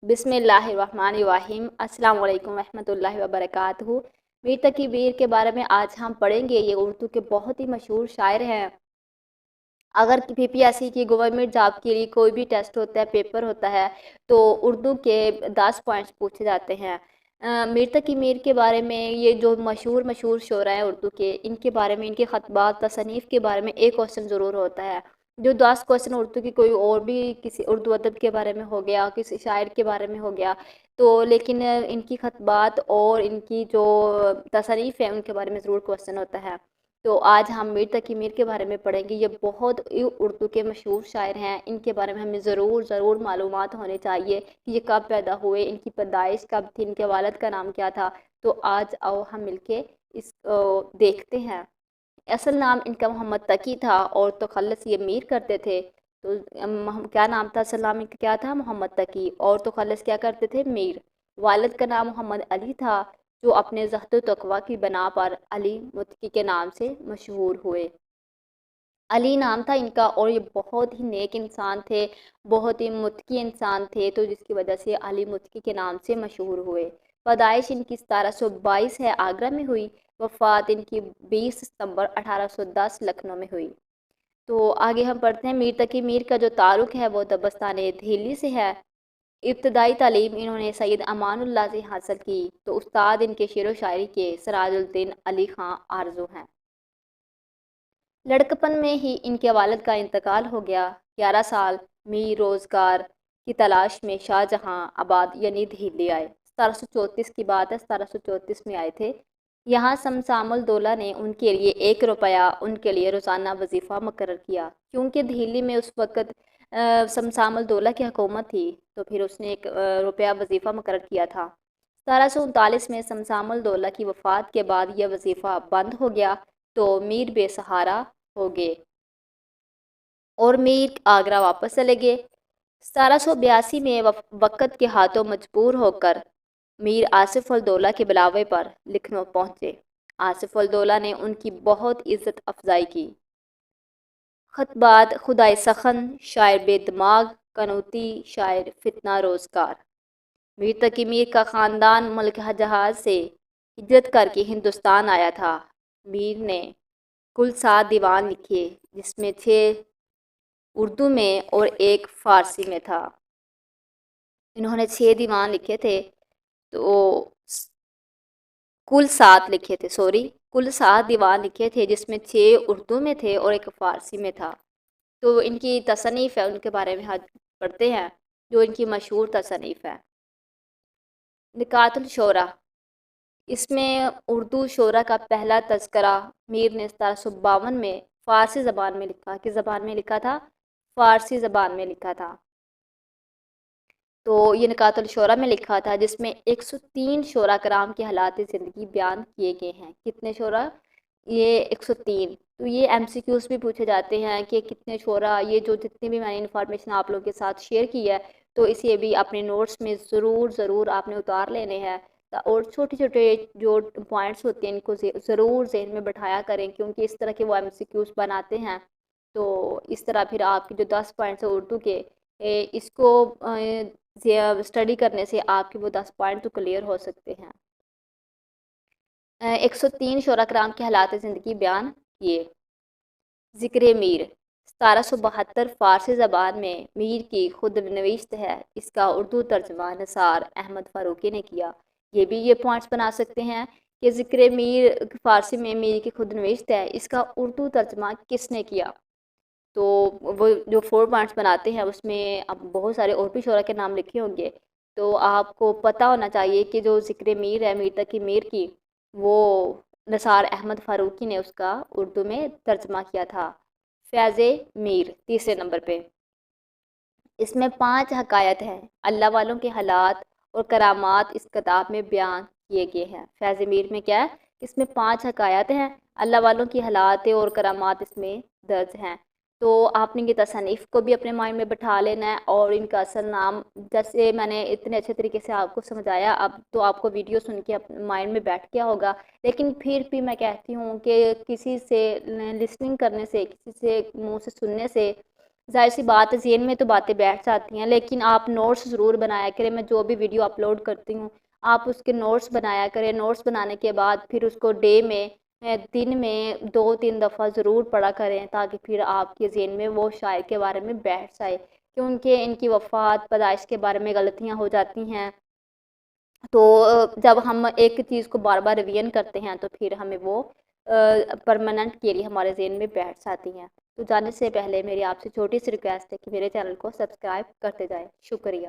بسم اللہ الرحمن الرحیم۔ السلام علیکم ورحمۃ اللہ وبرکاتہ۔ میر تقی میر کے بارے میں آج ہم پڑھیں گے۔ یہ اردو کے بہت ہی مشہور شاعر ہیں۔ اگر PPSC کی گورنمنٹ جاب کے لیے کوئی بھی ٹیسٹ ہوتا ہے، پیپر ہوتا ہے، تو اردو کے 10 پوائنٹس پوچھے جاتے ہیں۔ میر تقی میر کے بارے میں یہ جو مشہور شعراء ہیں اردو کے، ان کے بارے میں، ان کے خطبات، تصانیف کے بارے میں ایک کوسچن ضرور ہوتا ہے۔ جو 10 کوسچن اردو کی کوئی اور بھی کسی اردو ادب کے بارے میں ہو گیا، کسی شاعر کے بارے میں ہو گیا، تو لیکن ان کی خطبات اور ان کی جو تصانیف ہیں ان کے بارے میں ضرور کوسچن ہوتا ہے۔ تو آج ہم میر تقی میر کے بارے میں پڑھیں گے۔ یہ بہت اردو کے مشہور شاعر ہیں۔ ان کے بارے میں ہمیں ضرور معلومات ہونے چاہیے کہ یہ کب پیدا ہوئے، ان کی پیدائش کب تھی، ان کے والد کا نام کیا تھا۔ تو آج آؤ ہم مل کے اس دیکھتے ہیں۔ اصل نام ان کا محمد تقی تھا اور تخلص یہ میر کرتے تھے۔ تو کیا نام تھا؟ اصل نام ان کا کیا تھا؟ محمد تقی، اور تخلص کیا کرتے تھے؟ میر۔ والد کا نام محمد علی تھا، جو اپنے زہد و تقویٰ کی بنا پر علی متقی کے نام سے مشہور ہوئے۔ علی نام تھا ان کا، اور یہ بہت ہی نیک انسان تھے، بہت ہی متقی انسان تھے، تو جس کی وجہ سے علی متقی کے نام سے مشہور ہوئے۔ پیدائش ان کی 1722 ہے، آگرہ میں ہوئی۔ وفات ان کی 20 ستمبر 1810 لکھنؤ میں ہوئی۔ تو آگے ہم پڑھتے ہیں۔ میر تقی میر کا جو تعلق ہے وہ دبستان دہلی سے ہے۔ ابتدائی تعلیم انہوں نے سید امان اللہ سے حاصل کی، تو استاد ان کے شعر و شاعری کے سراج الدین علی خاں آرزو ہیں۔ لڑکپن میں ہی ان کے والد کا انتقال ہو گیا۔ 11 سال میر روزگار کی تلاش میں شاہ جہاں آباد یعنی دہلی آئے۔ 1734 کی بات ہے، 1734 میں آئے تھے۔ یہاں شمشام الدولہ نے ان کے لیے 1 روپیہ ان کے لیے روزانہ وظیفہ مقرر کیا، کیونکہ دہلی میں اس وقت شمشام الدولہ کی حکومت تھی، تو پھر اس نے 1 روپیہ وظیفہ مقرر کیا تھا۔ 1739 میں شمشام الدولہ کی وفات کے بعد یہ وظیفہ بند ہو گیا، تو میر بے سہارا ہو گئے اور میر آگرہ واپس چلے گئے۔ 1782 میں وقت کے ہاتھوں مجبور ہو کر میر آصف الدولہ کے بلاوے پر لکھنؤ پہنچے۔ آصف الدولہ نے ان کی بہت عزت افزائی کی۔ خطبات: خدائے سخن، شاعر بے دماغ، قنوطی شاعر، فتنہ روزگار۔ میر تقی میر کا خاندان ملک حجاز سے ہجرت کر کے ہندوستان آیا تھا۔ میر نے کل 7 دیوان لکھے، جس میں 6 اردو میں اور 1 فارسی میں تھا۔ انہوں نے 6 دیوان لکھے تھے، تو کل 7 لکھے تھے، کل 7 دیوان لکھے تھے، جس میں 6 اردو میں تھے اور 1 فارسی میں تھا۔ تو ان کی تصنیف ہے، ان کے بارے میں پڑھتے ہیں، جو ان کی مشہور تصنیف ہے۔ نکات الشعراء، اس میں اردو شعراء کا پہلا تذکرہ میر نے 1752 میں فارسی زبان میں لکھا۔ کس زبان میں لکھا تھا؟ فارسی زبان میں لکھا تھا۔ تو یہ نکات الشعراء میں لکھا تھا، جس میں 103 شعراء کرام کے حالات زندگی بیان کیے گئے ہیں۔ کتنے شعراء؟ یہ 103۔ تو یہ MCQs بھی پوچھے جاتے ہیں کہ کتنے شعراء، یہ جو جتنی بھی میں نے انفارمیشن آپ لوگوں کے ساتھ شیئر کی ہے، تو اسے بھی اپنے نوٹس میں ضرور آپ نے اتار لینے ہیں، اور چھوٹے جو پوائنٹس ہوتے ہیں ان کو ضرور ذہن میں بٹھایا کریں، کیونکہ اس طرح کے وہ MCQs بناتے ہیں۔ تو اس طرح پھر آپ کے جو 10 پوائنٹس ہیں اردو کے، اس کو اسٹڈی کرنے سے آپ کے وہ 10 پوائنٹ تو کلیئر ہو سکتے ہیں۔ 103 شعراء کرام کے حالات زندگی بیان کیے۔ ذکر میر، 1772 فارسی زبان میں میر کی خود نوشت ہے۔ اس کا اردو ترجمہ نثار احمد فاروقی نے کیا۔ یہ پوائنٹس بنا سکتے ہیں کہ ذکر میر فارسی میں میر کی خود نوشت ہے، اس کا اردو ترجمہ کس نے کیا؟ تو وہ جو 4 پوائنٹس بناتے ہیں، اس میں اب بہت سارے اور بھی شعراء کے نام لکھے ہوں گے، تو آپ کو پتہ ہونا چاہیے کہ جو ذکر میر ہے میر تقی میر کی، وہ نثار احمد فاروقی نے اس کا اردو میں ترجمہ کیا تھا۔ فیض میر، تیسرے نمبر پہ، اس میں 5 حکایت ہیں۔ اللہ والوں کے حالات اور کرامات اس کتاب میں بیان کیے گئے ہیں۔ فیض میر میں کیا ہے؟ اس میں 5 حکایت ہیں، اللہ والوں کی حالات اور کرامات اس میں درج ہیں۔ تو آپ نے یہ تصانیف کو بھی اپنے مائنڈ میں بٹھا لینا ہے، اور ان کا اصل نام، جیسے میں نے اتنے اچھے طریقے سے آپ کو سمجھایا، اب تو آپ کو ویڈیو سن کے اپنے مائنڈ میں بیٹھ گیا ہوگا، لیکن پھر بھی میں کہتی ہوں کہ کسی سے لسننگ کرنے سے، کسی سے منہ سے سننے سے ظاہر سی بات ہے ذہن میں تو باتیں بیٹھ جاتی ہیں، لیکن آپ نوٹس ضرور بنایا کریں۔ میں جو بھی ویڈیو اپلوڈ کرتی ہوں آپ اس کے نوٹس بنایا کریں۔ نوٹس بنانے کے بعد پھر اس کو ڈے میں دن میں 2-3 دفعہ ضرور پڑھا کریں، تاکہ پھر آپ کے ذہن میں وہ شاعر کے بارے میں بیٹھ جائے، کیونکہ ان کی وفات پیدائش کے بارے میں غلطیاں ہو جاتی ہیں، تو جب ہم ایک چیز کو بار بار ریویژن کرتے ہیں تو پھر ہمیں وہ پرماننٹ کے لیے ہمارے ذہن میں بیٹھ جاتی ہیں۔ تو جانے سے پہلے میری آپ سے چھوٹی سی ریکویسٹ ہے کہ میرے چینل کو سبسکرائب کرتے جائیں۔ شکریہ۔